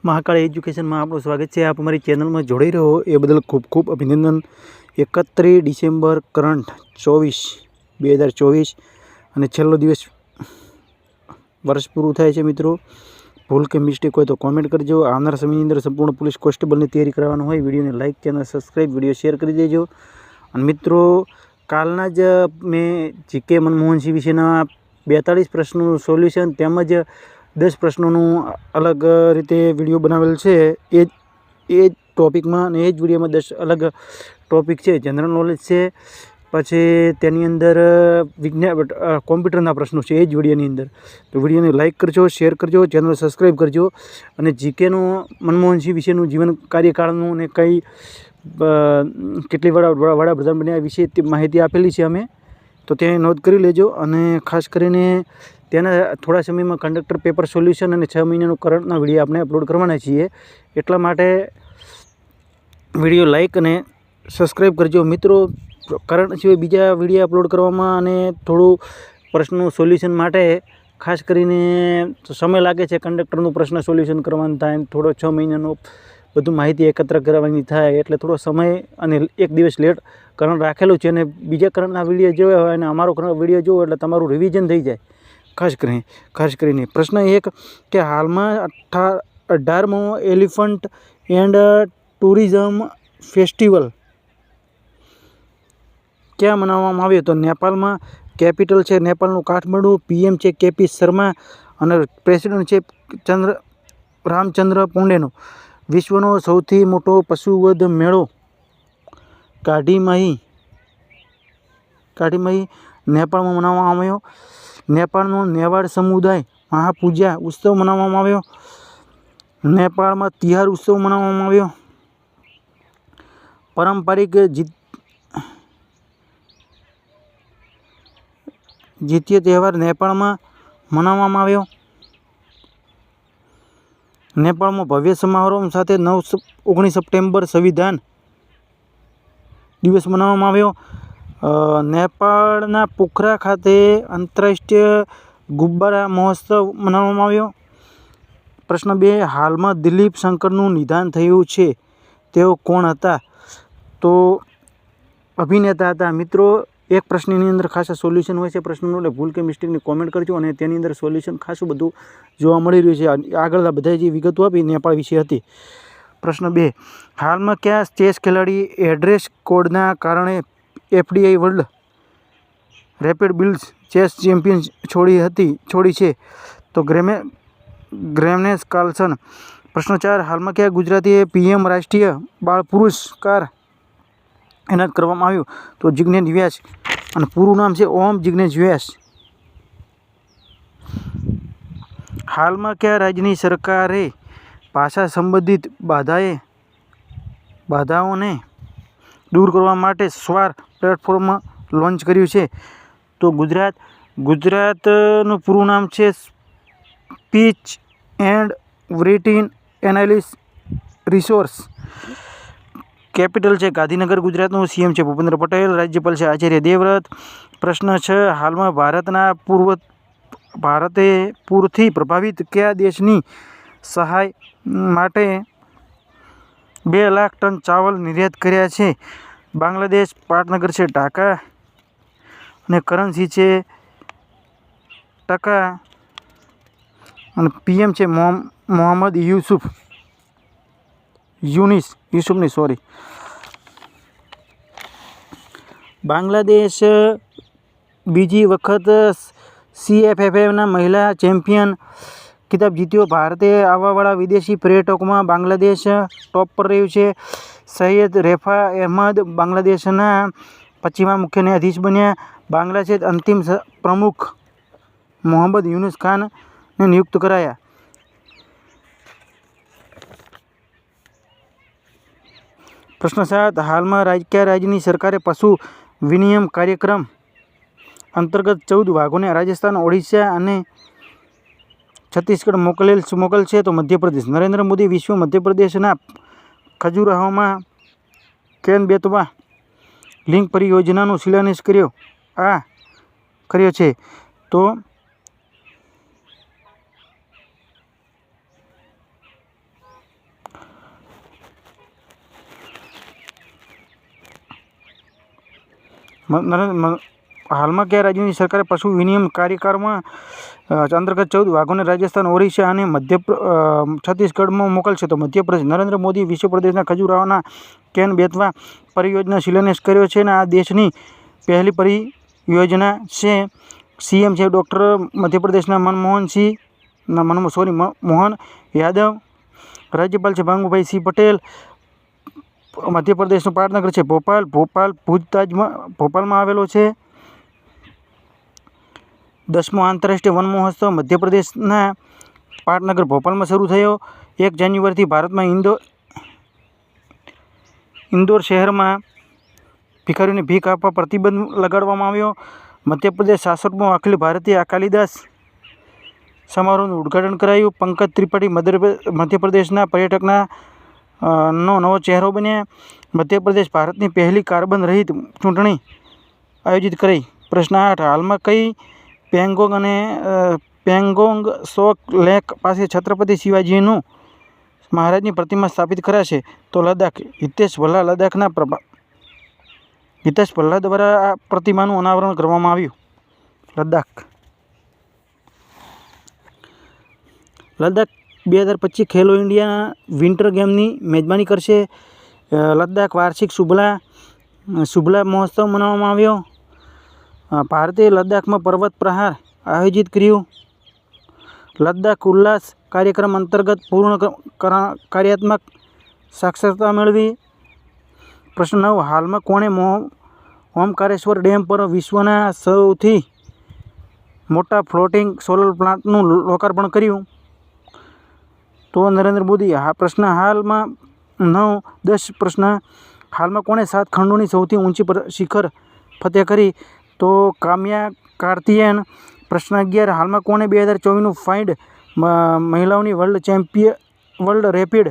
Mahakal education में आपનું स्वागत है। आप हमारी चैनल में जोड़ी रहो ए बदल खूब खूब अभिनंदन। 31 डिसेम्बर करंट 2024 અને છેલ્લો દિવસ વર્ષ પૂરું થાય છે। મિત્રો ભૂલ કે મિસ્ટેક હોય તો કોમેન્ટ કરજો। આવનાર સમયની અંદર સંપૂર્ણ પોલીસ કોન્સ્ટેબલની તૈયારી કરવાનું હોય વિડીયોને like channel subscribe video share કરી દેજો। અને મિત્રો કાલના જ મેં જીકે મનમોહન સિંહ વિશેના 42 પ્રશ્નોનું સોલ્યુશન તેમજ 10 પ્રશ્નોનું અલગ રીતે વિડીયો બનાવેલ છે। એ ટોપિકમાં અને એ જ વિડીયોમાં 10 અલગ ટોપિક છે। જનરલ નોલેજ છે, પછી તેની અંદર વિજ્ઞાન કોમ્પ્યુટરના પ્રશ્નો છે એ જ વિડીયોની અંદર। તો વિડીયોને લાઇક કરજો, શેર કરજો, ચેનલ સબસ્ક્રાઈબ કરજો। અને જીકેનું મનમોહન સિંહ વિશેનું જીવન કાર્યકાળનું અને કેટલી વડાપ્રધાન બન્યા વિશે માહિતી આપેલી છે અમે, તો તેને નોંધ કરી લેજો। અને ખાસ કરીને તેના થોડા સમયમાં કંડક્ટર પેપર સોલ્યુશન અને 6 મહિનાનું કરંટના વિડીયો આપણે અપલોડ કરવાના છીએ, એટલા માટે વિડીયો લાઇક અને સબસ્ક્રાઈબ કરજો। મિત્રો કરંટ સિવાય બીજા વિડીયો અપલોડ કરવામાં અને થોડું પ્રશ્નનું સોલ્યુશન માટે ખાસ કરીને સમય લાગે છે। કંડક્ટરનું પ્રશ્ન સોલ્યુશન કરવાનું થાય, થોડો 6 મહિનાનો બધું માહિતી એકત્ર કરવાની થાય, એટલે થોડો સમય અને એક દિવસ લેટ કરંટ રાખેલું છે। અને બીજા કરંટના વિડીયો જોયા હોય અને અમારો વિડીયો જોવો એટલે તમારું રિવિઝન થઈ જાય। ખાસ કરીને પ્રશ્ન 1 કે હાલમાં 18મો એલિફન્ટ એન્ડ ટુરિઝમ ફેસ્ટિવલ ક્યાં મનાવવામાં આવ્યો? તો નેપાળમાં। કેપિટલ છે નેપાળનું કાઠમંડુ, પીએમ છે કેપી શર્મા અને પ્રેસિડેન્ટ છે રામચંદ્ર પોંડેનો। વિશ્વનો સૌથી મોટો પશુવધ મેળો કાઢીમાહી નેપાળમાં મનાવવામાં આવ્યો। નેપાળનો નેવાડ સમુદાય મહાપૂજા ઉત્સવ મનાવવામાં આવ્યો। નેપાળમાં તિહાર ઉત્સવ મનાવવામાં આવ્યો। પારંપરિક જીતીય તહેવાર નેપાળમાં મનાવવામાં આવ્યો। નેપાળમાં ભવ્ય સમારોહ સાથે 19 સપ્ટેમ્બર સંવિધાન દિવસ મનાવવામાં આવ્યો। નેપાળના પોખરા ખાતે આંતરરાષ્ટ્રીય ગુબ્બારા મહોત્સવ મનાવવામાં આવ્યો। પ્રશ્ન 2 હાલમાં દિલીપ શંકરનું નિધન થયું છે, તેઓ કોણ હતા? તો અભિનેતા હતા। મિત્રો એક પ્રશ્નની અંદર ખાસ સોલ્યુશન હોય છે પ્રશ્નનું, એટલે ભૂલ કે મિસ્ટેકની કોમેન્ટ કરજો અને તેની અંદર સોલ્યુશન ખાસું બધું જોવા મળી રહ્યું છે। આગળના બધા જે વિગતો આપી નેપાળ વિશે હતી। પ્રશ્ન 2 હાલમાં કયા ચેસ ખેલાડી એડ્રેસ કોડના કારણે FIDE world rapid blitz chess champion છોડી છે? તો ગ્રેમનેસ કાર્લસન। પ્રશ્ન 4 હાલમાં કયા ગુજરાતીએ પીએમ રાષ્ટ્રીય બાળ પુરસ્કાર એનાયત કરવામાં આવ્યું? તો જિજ્ઞેશ વ્યાસ, અને પૂરું નામ છે ઓમ જિજ્ઞેશ વ્યાસ। હાલમાં કયા રાજ્યની સરકારે ભાષા સંબંધિત બાધાઓને દૂર કરવા માટે સ્વાર પ્લેટફોર્મ લોન્ચ કર્યું છે? તો ગુજરાતનું પૂરું નામ છે speech and return analysis resource. Capital છે ગાંધીનગર, ગુજરાતનું સીએમ છે ભૂપેન્દ્ર પટેલ, રાજ્યપાલ છે આચાર્ય દેવવ્રત। પ્રશ્ન 6 હાલમાં ભારતે પૂરથી પ્રભાવિત કયા દેશની સહાય માટે 2 લાખ ટન ચાવલ નિર્યાત કર્યા છે? બાંગ્લાદેશ। પાટનગર છે ઢાકા અને કરન્સી છે ટકા અને પીએમ છે મોહમ્મદ યુસુફની સોરી। બાંગ્લાદેશ બીજી વખત CFFના મહિલા ચેમ્પિયન ખિતાબ જીત્યો। ભારતે આવવાવાળા વિદેશી પર્યટકોમાં બાંગ્લાદેશ ટોપ પર રહ્યું છે। સૈયદ રેફા અહેમદ બાંગ્લાદેશના 25મા મુખ્ય ન્યાયાધીશ બન્યા। બાંગ્લાદેશ અંતિમ પ્રમુખ મોહમ્મદ યુનુસ ખાનને નિયુક્ત કરાયા। પ્રશ્ન 7 હાલમાં કયા રાજ્યની સરકારે પશુ વિનિમય કાર્યક્રમ અંતર્ગત 14 વાઘોને રાજસ્થાન, ઓડિશા અને છત્તીસગઢ મોકલ છે? તો મધ્યપ્રદેશ। નરેન્દ્ર મોદી વિશ્વ મધ્યપ્રદેશના ખજુરાહોમાં કેન બેતવા લિંક પરિયોજનાનો શિલાન્યાસ કર્યો છે? તો હાલમાં કયા રાજ્યની સરકારે પશુ વિનિમય કાર્યક્રમમાં અંતર્ગત 14 વાઘોને રાજસ્થાન, ઓરિસ્સા અને છત્તીસગઢમાં મોકલશે? તો મધ્યપ્રદેશ. નરેન્દ્ર મોદી વિશ્વ પ્રદેશના ખજુરાહોના કેન બેતવા પરિયોજના શિલાન્યાસ કર્યો છે અને આ દેશની પહેલી પરિયોજના છે. સીએમ છે ડૉક્ટર મધ્યપ્રદેશના મોહન યાદવ. રાજ્યપાલ છે ભાંગુભાઈ સિંહ પટેલ. મધ્યપ્રદેશનું પાટનગર છે ભોપાલ. ભોપાલમાં આવેલો છે. 10મો આંતરરાષ્ટ્રીય વન મહોત્સવ મધ્યપ્રદેશના પાટનગર ભોપાલમાં શરૂ થયો. 1 જાન્યુઆરીથી ભારતમાં ઇન્દોર શહેરમાં ભિખારીઓને ભીખ આપવા પ્રતિબંધ લગાડવામાં આવ્યો. મધ્યપ્રદેશ 66મો અખિલ ભારતીય કાલિદાસ સમારોહનું ઉદ્ઘાટન કરાયું. પંકજ ત્રિપાઠી મધ્યપ્રદેશના પર્યટકના નવો ચહેરો બન્યા. મધ્યપ્રદેશ ભારતની પહેલી કાર્બન રહિત ચૂંટણી આયોજિત કરી. પ્રશ્ન 8. હાલમાં કઈ પેંગોંગ સોક લેક પાસે છત્રપતિ શિવાજીનું મહારાજની પ્રતિમા સ્થાપિત કરાશે? તો લદ્દાખ. હિતેશ ભલ્લા દ્વારા આ પ્રતિમાનું અનાવરણ કરવામાં આવ્યું. લદ્દાખ 2025 ખેલો ઇન્ડિયા વિન્ટર ગેમની મેજબાની કરશે. લદ્દાખ વાર્ષિક શુભલા મહોત્સવ મનાવવામાં આવ્યો. ભારતે લદ્દાખમાં પર્વત પ્રહાર આયોજિત કર્યું. લદ્દાખ ઉલ્લાસ કાર્યક્રમ અંતર્ગત પૂર્ણ કાર્યાત્મક સાક્ષરતા મેળવી. પ્રશ્ન 9. હાલમાં કોણે ઓમકારેશ્વર ડેમ પર વિશ્વના સૌથી મોટા ફ્લોટિંગ સોલર પ્લાન્ટનું લોકાર્પણ કર્યું? તો નરેન્દ્ર મોદી. પ્રશ્ન 10. પ્રશ્ન હાલમાં કોણે 7 ખંડોની સૌથી ઊંચી શિખર ફતેહ કરી? તો કામ્યા કાર્તિકેયન. પ્રશ્ન 11. હાલમાં કોણે 2024નું ફાઇડ મહિલાઓની વર્લ્ડ રેપિડ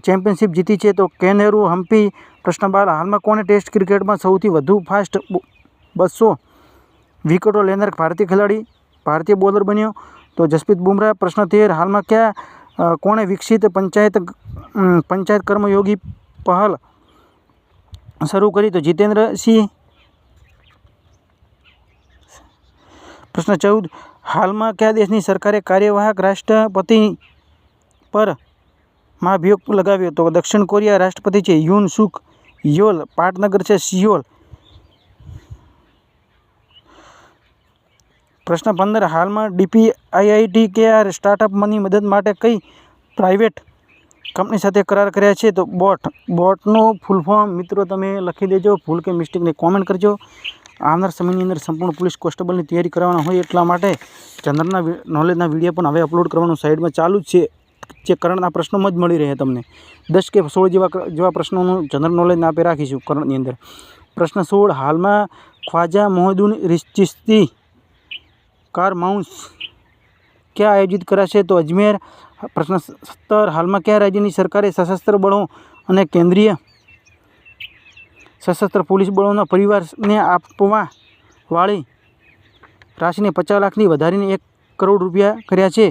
ચેમ્પિયનશિપ જીતી છે? તો કેનેરુ હમ્પી. પ્રશ્ન 12. હાલમાં કોણે ટેસ્ટ ક્રિકેટમાં સૌથી વધુ ફાસ્ટ 200 વિકેટો લેનાર ભારતીય બોલર બન્યો? તો જસપ્રીત બુમરાહ. પ્રશ્ન 13. હાલમાં કોણે વિકસિત પંચાયત કર્મયોગી પહેલ શરૂ કરી? તો જીતેન્દ્ર સિંહ. પ્રશ્ન 14. હાલમાં કયા દેશની સરકારે કાર્યવાહક રાષ્ટ્રપતિ પર મહાભિયોગ લગાવ્યો? તો દક્ષિણ કોરિયા. રાષ્ટ્રપતિ છે યુન સુક યોલ. પાટનગર છે સિયોલ. પ્રશ્ન 15. હાલમાં DPIIT સ્ટાર્ટઅપની મદદ માટે કઈ પ્રાઇવેટ કંપની સાથે કરાર કર્યા છે? તો બોટનું ફૂલ ફોર્મ મિત્રો તમે લખી દેજો. ભૂલ કે મિસ્ટેકને કોમેન્ટ કરજો. આવનાર સમયની અંદર સંપૂર્ણ પોલીસ કોન્સ્ટેબલની તૈયારી કરવાના હોય એટલા માટે જનરલના નોલેજના વિડીયો પણ હવે અપલોડ કરવાનું સાઈડમાં ચાલુ જ છે, જે કરંટના પ્રશ્નોમાં જ મળી રહે તમને. 10 કે 16 જેવા પ્રશ્નોનું જનરલ નોલેજ આપે રાખીશું કરંટની અંદર. પ્રશ્ન 16. હાલમાં ખ્વાજા મોહદ્દીન ચિશ્તી કાર માઉસ ક્યાં આયોજિત કરાશે? તો અજમેર. પ્રશ્ન 17. હાલમાં કયા રાજ્યની સરકારે સશસ્ત્ર બળો અને કેન્દ્રીય સશસ્ત્ર પોલીસ બળોના પરિવારને આપવા વાળી રાશિને 50 લાખની વધારીને 1 કરોડ રૂપિયા કર્યા છે?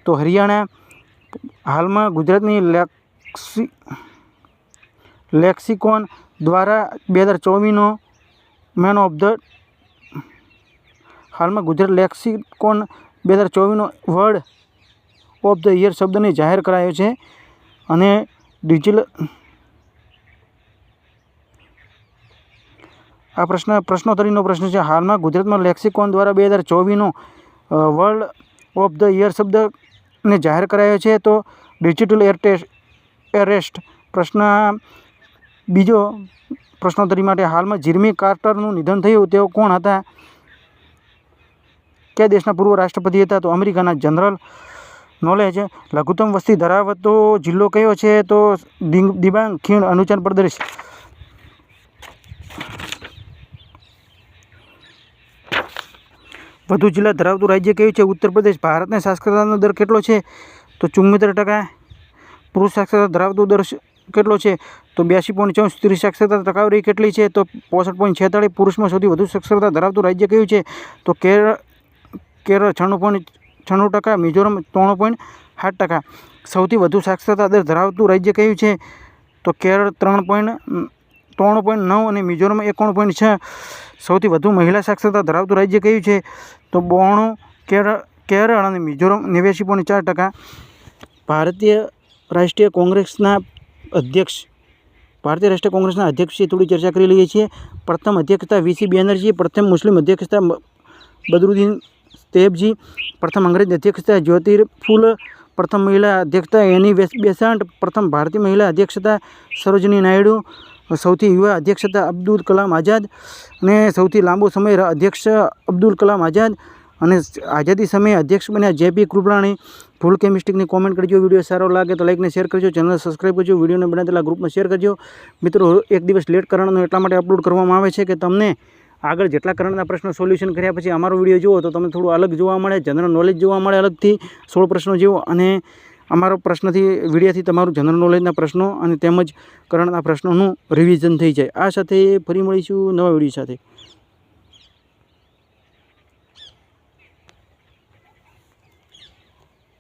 તો હરિયાણા. હાલમાં ગુજરાતની લેક્સિકોન દ્વારા 2024નો મેન ઓફ ધ હાલમાં ગુજરાત લેક્સિકોન 2024નો વર્ડ ઓફ ધ યર શબ્દને જાહેર કરાયો છે. અને આ પ્રશ્નોત્તરીનો પ્રશ્ન છે. હાલમાં ગુજરાતમાં લેક્સિકોન દ્વારા 2024નો વર્લ્ડ ઓફ ધ યર શબ્દને જાહેર કરાયો છે? તો ડિજિટલ એરેસ્ટ. પ્રશ્ન બીજો પ્રશ્નોત્તરી માટે. હાલમાં જિમી કાર્ટરનું નિધન થયું. તેઓ કોણ હતા? કયા દેશના પૂર્વ રાષ્ટ્રપતિ હતા? તો અમેરિકાના. General knowledge. લઘુત્તમ વસ્તી ધરાવતો જિલ્લો કયો છે? તો દિબાંગ ખીણ અરુણાચલ પ્રદેશ. વધુ જિલ્લા ધરાવતું રાજ્ય કયું છે? ઉત્તર પ્રદેશ. ભારતના સાક્ષરતાનો દર કેટલો છે? તો 74%. પુરુષ સાક્ષરતા ધરાવતો દર કેટલો છે? તો 82.64. સ્ત્રી સાક્ષરતા ટકાવારી કેટલી છે? તો 65.46. પુરુષમાં સૌથી વધુ સાક્ષરતા ધરાવતું રાજ્ય કયું છે? તો કેરળ 96.96%. મિઝોરમ 93.8%. સૌથી વધુ સાક્ષરતા દર ધરાવતું રાજ્ય કયું છે? તો કેરળ 3.9%. 93.9 અને મિઝોરમ 51.6 સૌથી વધુ મહિલા સાક્ષરતા ધરાવતું રાજ્ય કયું છે? તો બોર્નો, કેરળ અને મિઝોરમ 89.4%. ભારતીય રાષ્ટ્રીય કોંગ્રેસના અધ્યક્ષ વિશે થોડી ચર્ચા કરી લઈએ છીએ. પ્રથમ અધ્યક્ષતા વીસી બેનર્જી, પ્રથમ મુસ્લિમ અધ્યક્ષતા બદરુદ્દીન તૈયબજી, પ્રથમ અંગ્રેજ અધ્યક્ષતા જ્યોતિર્ફુલ, પ્રથમ મહિલા અધ્યક્ષતા એની બેસન્ટ, પ્રથમ ભારતીય મહિલા અધ્યક્ષતા સરોજની નાયડુ, સૌથી યુવા અધ્યક્ષતા અબ્દુલ કલામ આઝાદ અને સૌથી લાંબો સમય અધ્યક્ષ અબ્દુલ કલામ આઝાદ અને આઝાદી સમયે અધ્યક્ષ બન્યા જેપી કૃપલાણી. ફૂલ કેમિસ્ટ્રીની કોમેન્ટ કરજો. વિડીયો સારો લાગે તો લાઈકને શેર કરજો, ચેનલ સબસ્ક્રાઈબ કરજો, વિડીયોને બનાવેલા ગ્રુપમાં શેર કરજો. મિત્રો, એક દિવસ લેટ કરંટનો એટલા માટે અપલોડ કરવામાં આવે છે કે તમને આગળ જેટલા કરંટના પ્રશ્નો સોલ્યુશન કર્યા પછી અમારો વિડીયો જુઓ તો તમને થોડું અલગ જોવા મળે, જનરલ નોલેજ જોવા મળે અલગથી 16 પ્રશ્નો જેવો, અને અમારો વિડીયોથી તમારું જનરલ નોલેજના પ્રશ્નો અને તેમજ કરંટના પ્રશ્નોનું રિવિઝન થઈ જાય. આ સાથે ફરી મળીશું નવા વિડીયો સાથે.